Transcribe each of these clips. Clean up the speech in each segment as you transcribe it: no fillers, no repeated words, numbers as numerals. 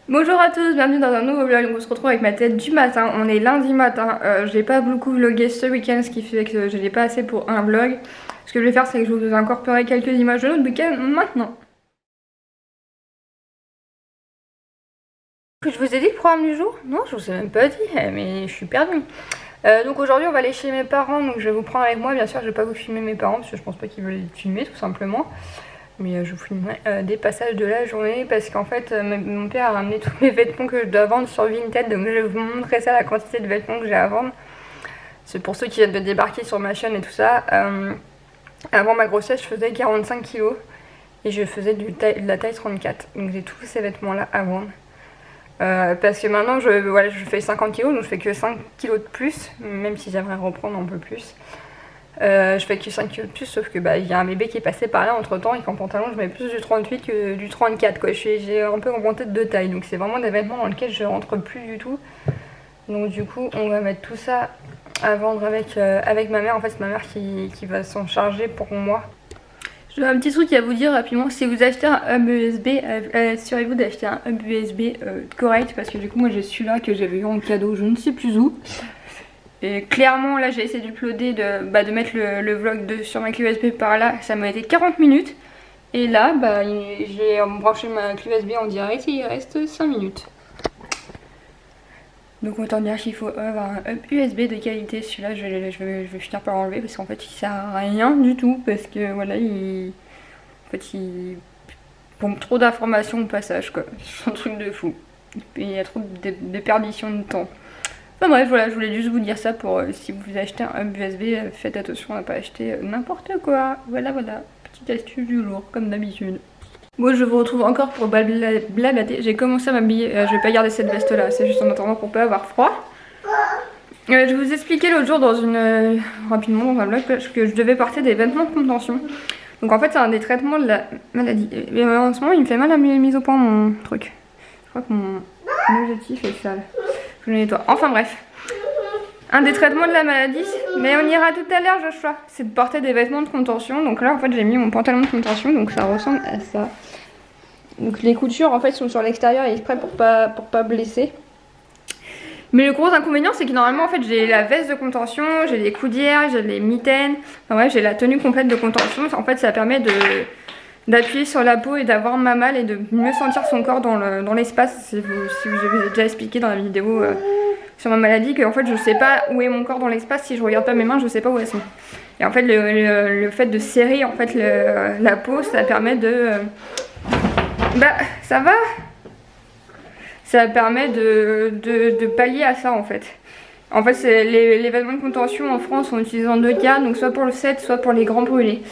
Bonjour à tous, bienvenue dans un nouveau vlog. Donc on se retrouve avec ma tête du matin. On est lundi matin. J'ai pas beaucoup vlogué ce week-end, ce qui fait que je n'ai pas assez pour un vlog. Ce que je vais faire, c'est que je vais vous incorporer quelques images de notre week-end maintenant. Je vous ai dit le programme du jour? Non, je vous ai même pas dit, mais je suis perdue. Donc aujourd'hui, on va aller chez mes parents. Donc je vais vous prendre avec moi. Bien sûr, je vais pas vous filmer mes parents parce que je pense pas qu'ils veulent filmer tout simplement. Mais je vous filmerai des passages de la journée parce qu'en fait mon père a ramené tous mes vêtements que je dois vendre sur Vinted, donc je vais vous montrer ça, la quantité de vêtements que j'ai à vendre. C'est pour ceux qui viennent de débarquer sur ma chaîne et tout ça. Avant ma grossesse je faisais 45 kg et je faisais de la taille 34, donc j'ai tous ces vêtements là à vendre. Parce que maintenant je fais 50 kg, donc je fais que 5 kg de plus, même si j'aimerais reprendre un peu plus. Je fais que 5 kg de plus, sauf que il y a un bébé qui est passé par là entre temps et qu'en pantalon je mets plus du 38 que du 34 quoi. J'ai un peu augmenté de taille, donc c'est vraiment des vêtements dans lesquels je rentre plus du tout. Donc du coup on va mettre tout ça à vendre avec ma mère. En fait c'est ma mère qui va s'en charger pour moi. J'ai un petit truc à vous dire rapidement, si vous achetez un hub USB, assurez-vous d'acheter un hub USB correct, parce que du coup moi j'ai celui-là que j'avais eu en cadeau je ne sais plus où. Et clairement là j'ai essayé d'uploader, de mettre le vlog sur ma clé USB par là, ça m'a été 40 minutes. Et là j'ai branché ma clé USB en direct et il reste 5 minutes. Donc autant dire qu'il faut avoir un hub USB de qualité. Celui-là je vais finir par l'enlever parce qu'en fait il sert à rien du tout. Parce que voilà il pompe trop d'informations au passage quoi. C'est un truc de fou. Et il y a trop de déperdition de temps. Enfin bref, voilà, je voulais juste vous dire ça pour si vous achetez un hub USB, faites attention à ne pas acheter n'importe quoi. Voilà, petite astuce du jour, comme d'habitude. Bon, je vous retrouve encore pour blablater. J'ai commencé à m'habiller, je vais pas garder cette veste là, c'est juste en attendant pour pas avoir froid. Je vous expliquais l'autre jour rapidement dans un vlog que je devais porter des vêtements de contention. Donc en fait c'est un des traitements de la maladie. Et en ce moment il me fait mal à mise au point mon truc. Je crois que mon objectif est sale. Je le nettoie. Enfin bref. Un des traitements de la maladie, mais on ira tout à l'heure Joshua, c'est de porter des vêtements de contention. Donc là en fait j'ai mis mon pantalon de contention, donc ça ressemble à ça. Donc les coutures en fait sont sur l'extérieur et exprès pour pas blesser. Mais le gros inconvénient c'est que normalement en fait j'ai la veste de contention, j'ai les coudières, j'ai les mitaines, enfin bref j'ai la tenue complète de contention. En fait ça permet d'appuyer sur la peau et d'avoir ma malle et de mieux sentir son corps dans l'espace. Si vous avez déjà expliqué dans la vidéo sur ma maladie que en fait je sais pas où est mon corps dans l'espace, si je regarde pas mes mains je sais pas où elles sont. Et en fait le fait de serrer en fait la peau ça permet de... ça va. Ça permet de pallier à ça en fait. En fait les vêtements de contention en France sont utilisés en deux cas, donc soit pour le 7 soit pour les grands brûlés.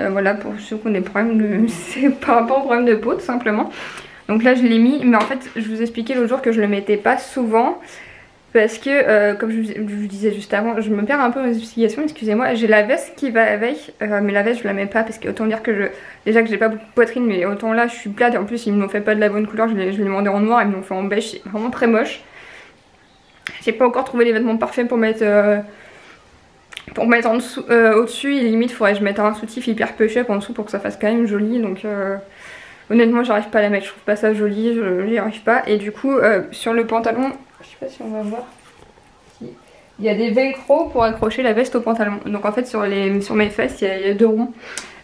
Voilà pour ceux qui ont des problèmes c'est par rapport aux problèmes de peau tout simplement. Donc là je l'ai mis, mais en fait je vous expliquais l'autre jour que je le mettais pas souvent. Parce que comme je vous disais juste avant, je me perds un peu dans les explications, excusez-moi. J'ai la veste qui va avec, mais la veste je la mets pas parce que autant dire que déjà que j'ai pas beaucoup de poitrine, mais autant là je suis plate et en plus ils m'ont fait pas de la bonne couleur, je l'ai demandé en noir, ils m'ont fait en beige, c'est vraiment très moche. J'ai pas encore trouvé les vêtements parfaits pour mettre en dessous, au-dessus, et limite faudrait que je mette un soutif hyper push-up en dessous pour que ça fasse quand même joli, donc honnêtement j'arrive pas à la mettre, je trouve pas ça joli, j'y arrive pas. Et du coup sur le pantalon, je sais pas si on va voir, il y a des velcro pour accrocher la veste au pantalon. Donc en fait sur mes fesses il y a deux ronds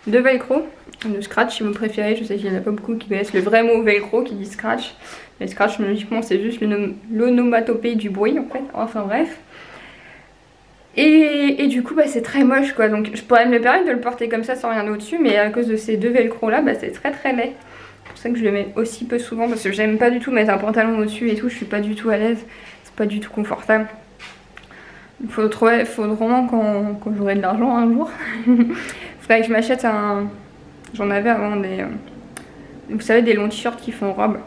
de velcro, de scratch si vous préférez. Je sais qu'il y en a pas beaucoup qui connaissent le vrai mot velcro qui dit scratch. Les scratch logiquement c'est juste l'onomatopée du bruit en fait, enfin bref. Et du coup c'est très moche quoi, donc je pourrais me le permettre de le porter comme ça sans rien au-dessus, mais à cause de ces deux velcro là c'est très laid. C'est pour ça que je le mets aussi peu souvent, parce que j'aime pas du tout mettre un pantalon au-dessus et tout, je suis pas du tout à l'aise, c'est pas du tout confortable. Il faudrait vraiment quand j'aurai de l'argent un jour, faudrait que je m'achète j'en avais avant vous savez des longs t-shirts qui font robe.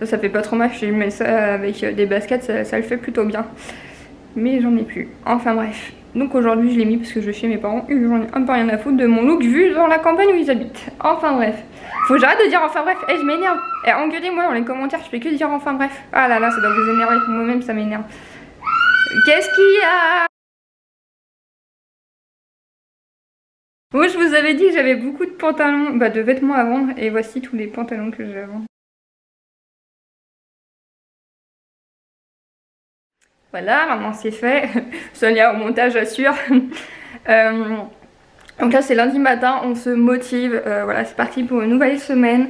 Ça fait pas trop mal, je mets ça avec des baskets, ça le fait plutôt bien. Mais j'en ai plus, enfin bref. Donc aujourd'hui je l'ai mis parce que je vais chez mes parents et j'en ai un peu rien à foutre de mon look vu dans la campagne où ils habitent. Enfin bref. Faut que j'arrête de dire enfin bref, je m'énerve. Engueulez-moi dans les commentaires, je fais que dire enfin bref. Ah là là, ça doit vous énerver, moi-même ça m'énerve. Qu'est-ce qu'il y a? Moi je vous avais dit que j'avais beaucoup de pantalons, de vêtements à vendre, et voici tous les pantalons que j'ai à vendre. Voilà, maintenant c'est fait. Sonia au montage assure. Donc là c'est lundi matin, on se motive. Voilà, c'est parti pour une nouvelle semaine.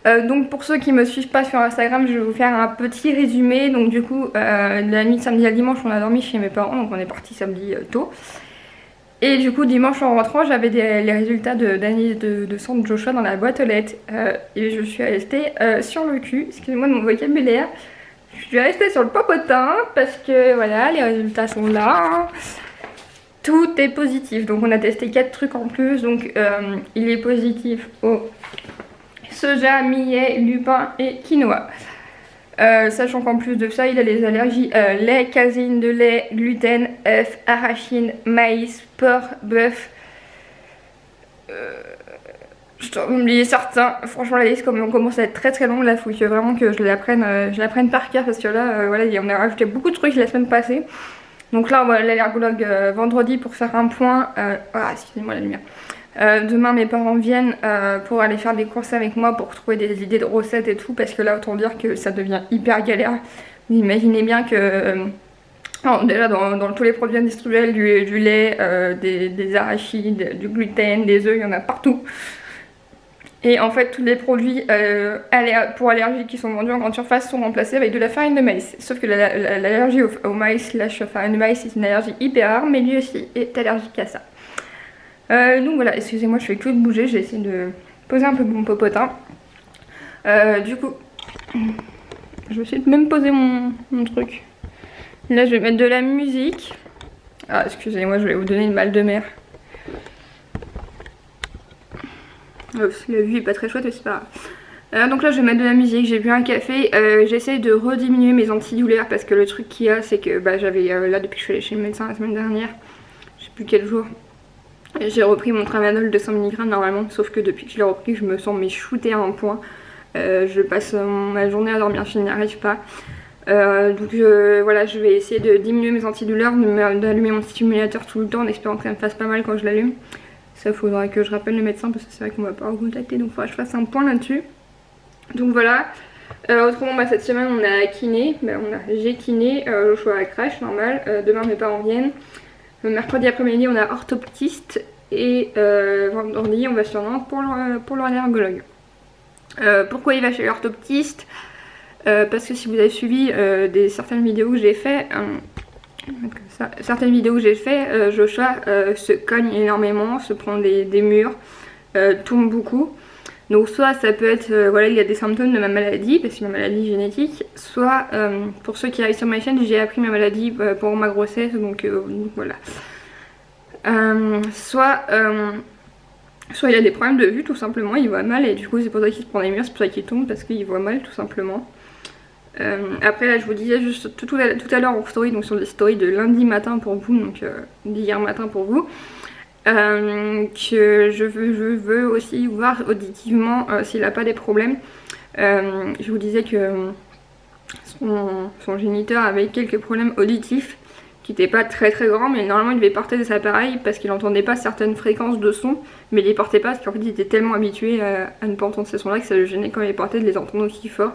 Donc pour ceux qui me suivent pas sur Instagram, je vais vous faire un petit résumé. Donc du coup, la nuit de samedi à dimanche, on a dormi chez mes parents, donc on est parti samedi tôt. Et du coup dimanche en rentrant, j'avais les résultats d'analyse de sang de Joshua dans la boîte aux lettres. Et je suis restée sur le cul, excusez-moi de mon vocabulaire. Je suis restée sur le popotin parce que voilà, les résultats sont là. Tout est positif, donc on a testé 4 trucs en plus. Donc il est positif au soja, millet, lupin et quinoa. Sachant qu'en plus de ça, il a les allergies lait, caséine de lait, gluten, œufs, arachide, maïs, porc, bœuf. Je dois oublier certains. Franchement, la liste commence à être très longue. Là, il faut que vraiment que je l'apprenne par cœur parce que là, voilà, on a rajouté beaucoup de trucs la semaine passée. Donc là, on va à l'allergologue vendredi pour faire un point. Ah, excusez-moi la lumière. Demain mes parents viennent pour aller faire des courses avec moi pour trouver des idées de recettes et tout, parce que là autant dire que ça devient hyper galère. Vous imaginez bien que déjà dans tous les produits industriels, du lait, des arachides, du gluten, des œufs, il y en a partout. Et en fait tous les produits pour allergies qui sont vendus en grande surface sont remplacés avec de la farine de maïs. Sauf que l'allergie au maïs / farine de maïs, c'est une allergie hyper rare, mais lui aussi est allergique à ça. Donc voilà, excusez-moi, je fais que de bouger, j'ai essayé de poser un peu mon popotin. Du coup, je vais essayer de même poser mon truc. Là, je vais mettre de la musique. Ah, excusez-moi, je vais vous donner une mal de mer. La vue est pas très chouette, mais c'est pas grave. Donc là, je vais mettre de la musique, j'ai bu un café. J'essaie de rediminuer mes antidouleurs parce que le truc qu'il y a, c'est que j'avais là, depuis que je suis allée chez le médecin la semaine dernière, je sais plus quel jour. J'ai repris mon tramadol de 100 mg normalement, sauf que depuis que je l'ai repris, je me sens shootée à un point. Je passe ma journée à dormir, je n'y arrive pas. Donc voilà, je vais essayer de diminuer mes antidouleurs, d'allumer mon stimulateur tout le temps en espérant que ça me fasse pas mal quand je l'allume. Ça, faudra que je rappelle le médecin parce que c'est vrai qu'on m'a pas recontacté, donc il faudra que je fasse un point là-dessus. Donc voilà. Autrement, cette semaine on a kiné, j'ai kiné, Joshua à la crèche, normal. Demain mes parents viennent. Le mercredi après-midi on a orthoptiste et vendredi on va sur Nantes pour l'allergologue. Pourquoi il va chez l'orthoptiste? Parce que si vous avez suivi certaines vidéos que j'ai fait, Joshua se cogne énormément, se prend des murs, tombe beaucoup. Donc soit ça peut être, voilà, il y a des symptômes de ma maladie, parce que c'est ma maladie génétique, soit pour ceux qui arrivent sur ma chaîne, j'ai appris ma maladie pour ma grossesse, donc voilà. Soit il a des problèmes de vue tout simplement, il voit mal et du coup c'est pour ça qu'il se prend des murs, c'est pour ça qu'il tombe, parce qu'il voit mal tout simplement. Après là je vous disais juste tout à l'heure en story, donc sur les stories de lundi matin pour vous, donc d'hier matin pour vous, que je veux aussi voir auditivement s'il n'a pas des problèmes. Je vous disais que son géniteur avait quelques problèmes auditifs qui n'étaient pas très grands, mais normalement il devait porter des appareils parce qu'il n'entendait pas certaines fréquences de son, mais il les portait pas parce qu'en fait il était tellement habitué à ne pas entendre ces sons là que ça le gênait quand il les portait de les entendre aussi fort.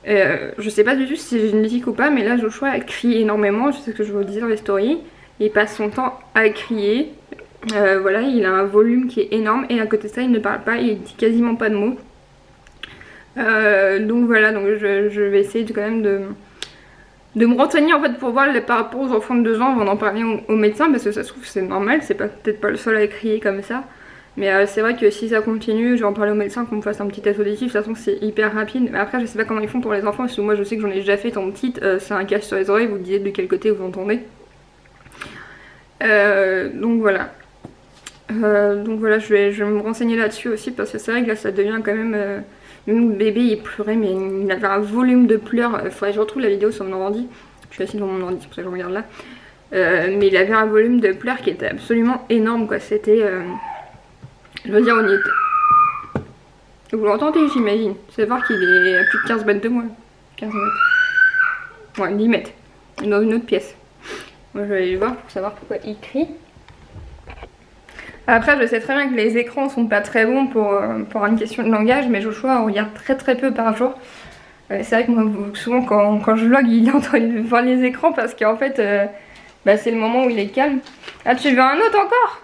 Je sais pas du tout si c'est génétique ou pas, mais là Joshua crie énormément, je sais ce que je vous disais dans les stories, il passe son temps à crier. Voilà, il a un volume qui est énorme et à côté de ça il ne parle pas, il dit quasiment pas de mots. Donc voilà, donc je vais essayer quand même de me renseigner en fait pour voir par rapport aux enfants de 2 ans, on va en parler au médecin parce que ça se trouve c'est normal, c'est peut-être pas le seul à crier comme ça. Mais c'est vrai que si ça continue, je vais en parler au médecin qu'on me fasse un petit test auditif, de toute façon c'est hyper rapide. Mais après je sais pas comment ils font pour les enfants, parce que moi je sais que j'en ai déjà fait étant petite, c'est un cache sur les oreilles, vous disiez de quel côté vous entendez. Donc voilà. Je vais me renseigner là-dessus aussi parce que c'est vrai que là ça devient quand même... Même le bébé il pleurait, mais il avait un volume de pleurs, faudrait que je retrouve la vidéo sur mon ordi, je suis assise dans mon ordi, c'est pour ça que je regarde là. Mais il avait un volume de pleurs qui était absolument énorme quoi, c'était... Je veux dire on y était... Vous l'entendez j'imagine, c'est voir qu'il est à plus de 15 mètres de moi. 15 mètres. Ouais 10 mètres, dans une autre pièce. Moi je vais aller le voir pour savoir pourquoi il crie. Après je sais très bien que les écrans sont pas très bons pour une question de langage, mais Joshua on regarde très peu par jour. C'est vrai que moi souvent quand je vlog il est en train de voir les écrans parce qu'en fait bah, c'est le moment où il est calme. Ah tu veux un autre encore?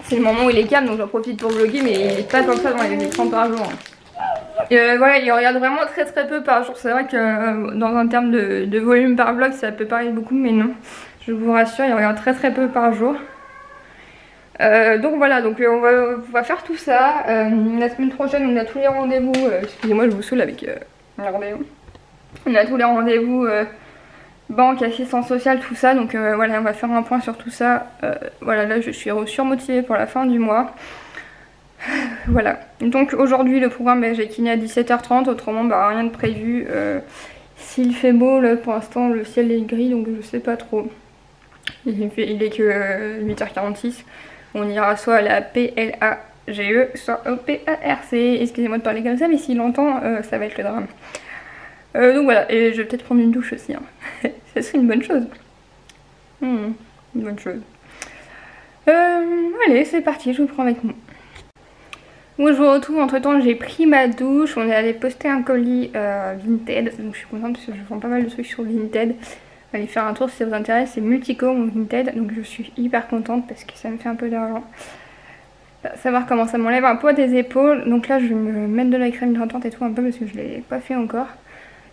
C'est le moment où il est calme donc j'en profite pour vlogger mais il est pas comme ça dans les écrans par jour. Voilà, il regarde vraiment très peu par jour. C'est vrai que dans un terme de volume par vlog ça peut paraître beaucoup mais non. Je vous rassure, il regarde très peu par jour. Donc voilà, donc on va faire tout ça. La semaine prochaine on a tous les rendez-vous. Excusez-moi je vous saoule avec les rendez-vous. On a tous les rendez-vous banque, assistance sociale, tout ça. Donc voilà, on va faire un point sur tout ça. Voilà, là je suis surmotivée pour la fin du mois. Voilà, donc aujourd'hui le programme j'ai kiné à 17h30, autrement bah, rien de prévu. S'il fait beau, là pour l'instant le ciel est gris donc je sais pas trop. Il est que 8h46. On ira soit à la PLAGE, soit au PARC. Excusez-moi de parler comme ça, mais s'il l'entend, ça va être le drame. Donc voilà, et je vais peut-être prendre une douche aussi. Hein. Ça serait une bonne chose. Une bonne chose. Allez, c'est parti, je vous prends avec moi. Moi je vous retrouve, entre temps j'ai pris ma douche, on est allé poster un colis Vinted, donc je suis contente parce que je vends pas mal de trucs sur Vinted. Allez faire un tour si ça vous intéresse, c'est Multico mon Vinted, donc je suis hyper contente parce que ça me fait un peu d'argent. Savoir comment ça m'enlève un poids des épaules, donc là je vais me mettre de la crème hydratante et tout un peu parce que je l'ai pas fait encore.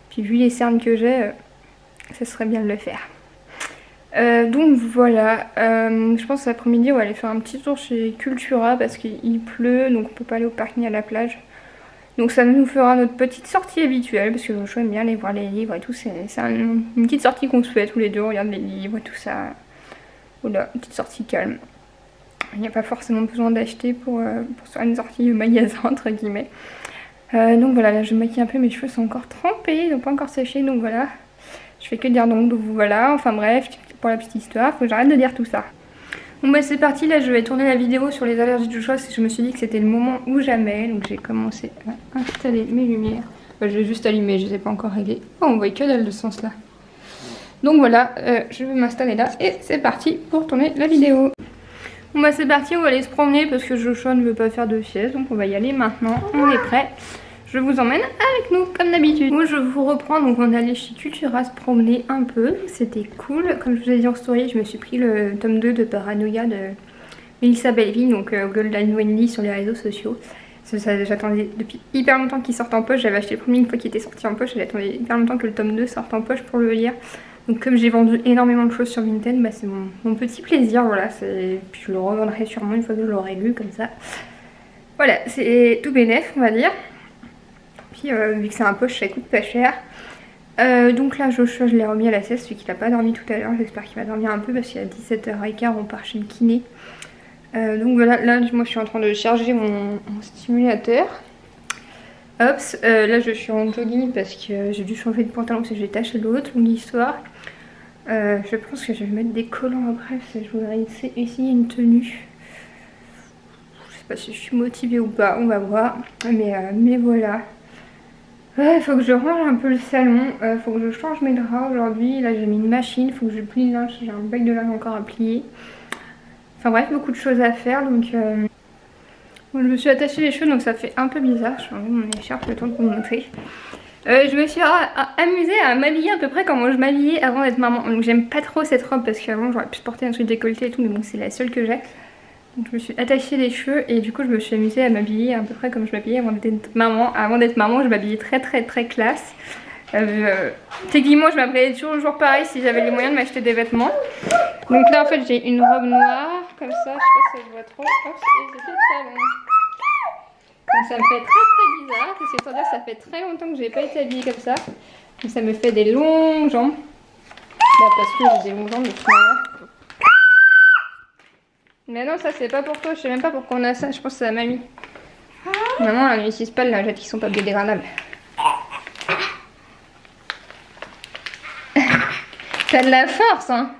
Puis vu les cernes que j'ai, ça serait bien de le faire. Donc voilà, je pense que cet après-midi on va aller faire un petit tour chez Cultura parce qu'il pleut, donc on peut pas aller au parking à la plage. Donc ça nous fera notre petite sortie habituelle parce que je aime bien aller voir les livres et tout. C'est une petite sortie qu'on se fait tous les deux, on regarde les livres et tout ça. Voilà, une petite sortie calme. Il n'y a pas forcément besoin d'acheter pour faire une sortie au magasin entre guillemets. Donc voilà, là je me maquille un peu, mes cheveux sont encore trempés, ils n'ont pas encore séché, donc voilà. Je fais que dire donc voilà, enfin bref, pour la petite histoire, faut que j'arrête de dire tout ça. Bon bah c'est parti, là je vais tourner la vidéo sur les allergies du choix parce que je me suis dit que c'était le moment ou jamais. Donc j'ai commencé à installer mes lumières. Enfin, je vais juste allumer, je ne les ai pas encore réglées. Oh on voit que dalle de ce sens là. Donc voilà, je vais m'installer là et c'est parti pour tourner la vidéo. Bon bah c'est parti, on va aller se promener parce que Joshua ne veut pas faire de sieste. Donc on va y aller maintenant, on est prêt. Je vous emmène avec nous comme d'habitude. Moi je vous reprends, donc on est allé chez Cultura se promener un peu, c'était cool. Comme je vous ai dit en story, je me suis pris le tome 2 de Paranoia de Melissa Belleville, donc Golden Wendy sur les réseaux sociaux. J'attendais depuis hyper longtemps qu'il sorte en poche, j'avais acheté le premier une fois qu'il était sorti en poche, j'attendais hyper longtemps que le tome 2 sorte en poche pour le lire. Donc comme j'ai vendu énormément de choses sur Vinted, bah, c'est mon petit plaisir, voilà. Puis je le revendrai sûrement une fois que je l'aurai lu comme ça. Voilà, c'est tout bénef on va dire. Puis vu que c'est un poche ça coûte pas cher. Donc là Joshua je l'ai remis à la sieste, celui qui n'a pas dormi tout à l'heure, j'espère qu'il va dormir un peu parce qu'à 17h15 on part chez le kiné. Donc voilà, là moi je suis en train de charger mon stimulateur. Hop, là je suis en jogging parce que j'ai dû changer de pantalon parce que j'ai taché l'autre, longue histoire. Je pense que je vais mettre des collants après parce que je voudrais essayer une tenue. Je sais pas si je suis motivée ou pas, on va voir. Mais voilà. Ouais, faut que je range un peu le salon, faut que je change mes draps aujourd'hui. Là j'ai mis une machine, faut que je plie le linge, j'ai un bac de linge encore à plier. Enfin bref, beaucoup de choses à faire donc... Bon, je me suis attachée les cheveux donc ça fait un peu bizarre, je vais enlever mon écharpe le temps de vous montrer. Je me suis amusée à m'habiller à peu près comme je m'habillais avant d'être maman. Donc j'aime pas trop cette robe parce qu'avant j'aurais pu porter un truc décolleté et tout, mais bon c'est la seule que j'ai. Donc je me suis attachée les cheveux et du coup je me suis amusée à m'habiller à peu près comme je m'habillais avant d'être maman. Avant d'être maman je m'habillais très classe. Techniquement je m'habillais toujours pareil si j'avais les moyens de m'acheter des vêtements. Donc là en fait j'ai une robe noire comme ça, je sais pas si ça se voit trop. Hop, et j'ai fait le talon. Donc ça me fait très bizarre parce que c'est-à-dire ça fait très longtemps que j'ai pas été habillée comme ça. Donc ça me fait des longues jambes. Là parce que j'ai des longues jambes mais finalement. Mais non, ça c'est pas pour toi, je sais même pas pourquoi on a ça, je pense que c'est la mamie. Maman elle n'utilise pas les lingettes qui sont pas biodégradables. T'as de la force hein.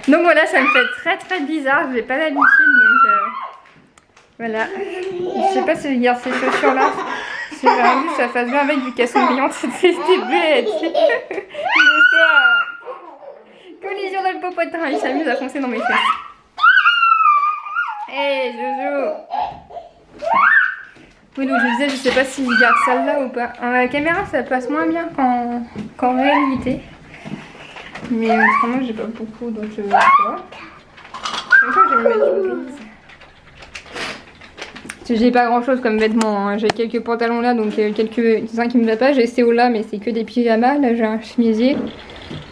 Donc voilà, ça me fait très bizarre, j'ai pas l'habitude donc voilà. Je sais pas si je garde ces chaussures là. Si j'ai envie que ça fasse bien avec du casson brillant, c'était bête. Collision toujours dans le popotin, il s'amuse à foncer dans mes fesses. Hey Jojo. Oui, donc je disais, je sais pas s'il garde celle-là ou pas. À la caméra, ça passe moins bien qu'en réalité. Mais autrement, j'ai pas beaucoup, donc je sais pas. Une fois, je vais me mettre du grise. J'ai pas grand chose comme vêtements, hein. J'ai quelques pantalons là, donc quelques-uns qui me va pas. J'ai ces hauts là, mais c'est que des pyjamas. Là, j'ai un chemisier.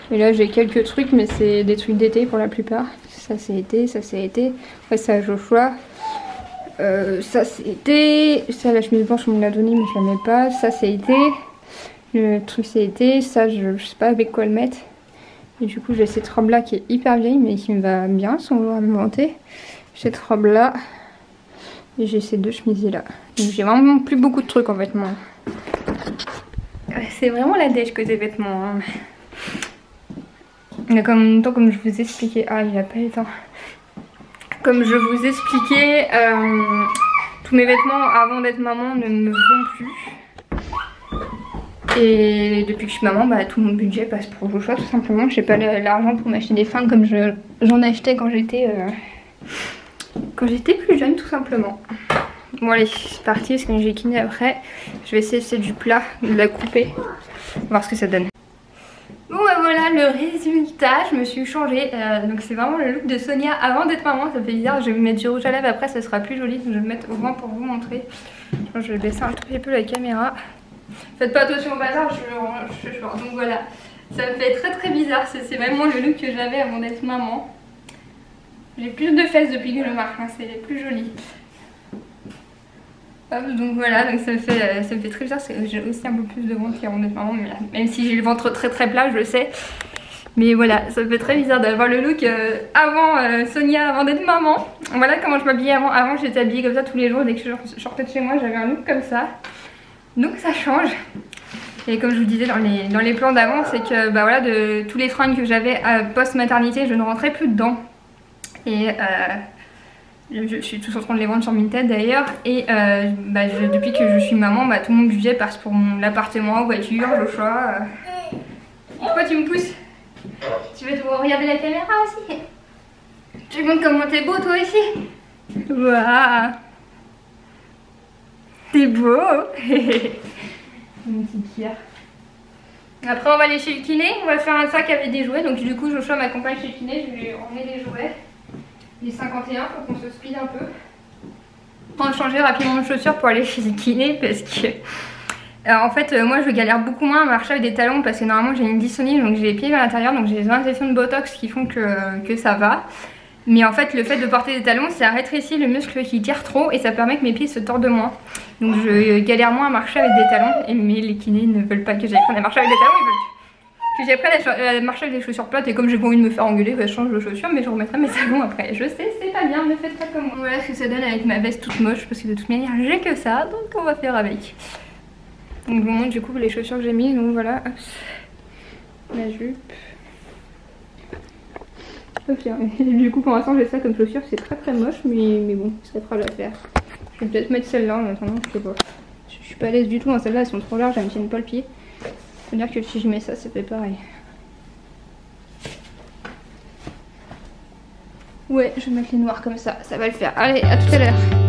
Et là, j'ai quelques trucs, mais c'est des trucs d'été pour la plupart. Ça, c'est été, ça, c'est été. Après, ça, Joshua. Ça, c'est été. Ça, la chemise blanche, on me l'a donné, mais je la mets pas. Ça, c'est été. Le truc, c'est été. Ça, je sais pas avec quoi le mettre. Et du coup, j'ai cette robe là qui est hyper vieille, mais qui me va bien, sans vouloir me vanter. Cette robe là. Et j'ai ces deux chemisiers là. Donc j'ai vraiment plus beaucoup de trucs en vêtements. C'est vraiment la dèche côté vêtements. Hein. Mais comme je vous expliquais. Ah, il a pas le temps. Comme je vous expliquais, tous mes vêtements avant d'être maman ne me vont plus. Et depuis que je suis maman, bah, tout mon budget passe pour Joshua tout simplement. J'ai pas l'argent pour m'acheter des fringues comme j'en achetais quand j'étais plus jeune tout simplement. Bon allez, c'est parti parce que j'ai kiné après. Je vais essayer de faire du plat, de la couper, voir ce que ça donne. Bon bah voilà le résultat, je me suis changée. Donc c'est vraiment le look de Sonia avant d'être maman, ça fait bizarre. Je vais me mettre du rouge à lèvres après, ça sera plus joli. Donc je vais me mettre au moins pour vous montrer. Je vais baisser un tout petit peu la caméra. Faites pas attention au bazar, je suis donc voilà. Ça me fait très bizarre, c'est vraiment le look que j'avais avant d'être maman. J'ai plus de fesses depuis que je marche, hein, c'est plus joli. Hop, donc voilà, donc ça me fait très bizarre, j'ai aussi un peu plus de ventre qu'avant d'être maman, mais là, même si j'ai le ventre très plat, je le sais. Mais voilà, ça me fait très bizarre d'avoir le look avant Sonia, avant d'être maman. Voilà comment je m'habillais avant. Avant j'étais habillée comme ça tous les jours, dès que je sortais de chez moi j'avais un look comme ça. Donc ça change. Et comme je vous disais dans les plans d'avant, c'est que bah voilà, de tous les fringues que j'avais post-maternité, je ne rentrais plus dedans. Et je suis tous en train de les vendre sur Vinted d'ailleurs. Et depuis que je suis maman, bah, tout mon budget passe pour l'appartement, voiture, Joshua. Pourquoi tu me pousses? Tu veux te regarder la caméra aussi? Tu montres comment t'es beau toi aussi? Waouh! T'es beau! Une petite pierre. Après on va aller chez le kiné, on va faire un sac avec des jouets. Donc du coup Joshua m'accompagne chez le kiné, je vais lui emmener des jouets. Les 51 pour qu'on se speed un peu. Je vais changer rapidement de chaussures pour aller chez le kiné parce que alors, en fait moi je galère beaucoup moins à marcher avec des talons parce que normalement j'ai une dystonie, donc j'ai les pieds vers l'intérieur, donc j'ai des injections de botox qui font que ça va. Mais en fait le fait de porter des talons ça rétrécit le muscle qui tire trop et ça permet que mes pieds se tordent moins. Donc je galère moins à marcher avec des talons, mais les kinés ne veulent pas que j'apprenne à marcher avec des talons, ils veulent que j'apprenne à marcher avec des chaussures plates. Et comme j'ai pas envie de me faire engueuler, bah, je change de chaussures, mais je remettrai mes talons après. Je sais, c'est pas bien, ne faites pas comme moi. Voilà ce que ça donne avec ma veste toute moche, parce que de toute manière j'ai que ça, donc on va faire avec. Donc je vous montre du coup les chaussures que j'ai mises, donc voilà, hop, la jupe. Ok, du coup pour l'instant j'ai ça comme chaussure, c'est très moche, mais bon, ça fera l'affaire. Je vais peut-être mettre celle-là en attendant, je sais pas. Je suis pas à l'aise du tout, hein. Celles-là elles sont trop larges, elles me tiennent pas le pied. C'est-à-dire que si je mets ça, ça fait pareil. Ouais, je vais mettre les noirs comme ça va le faire. Allez, à tout à l'heure.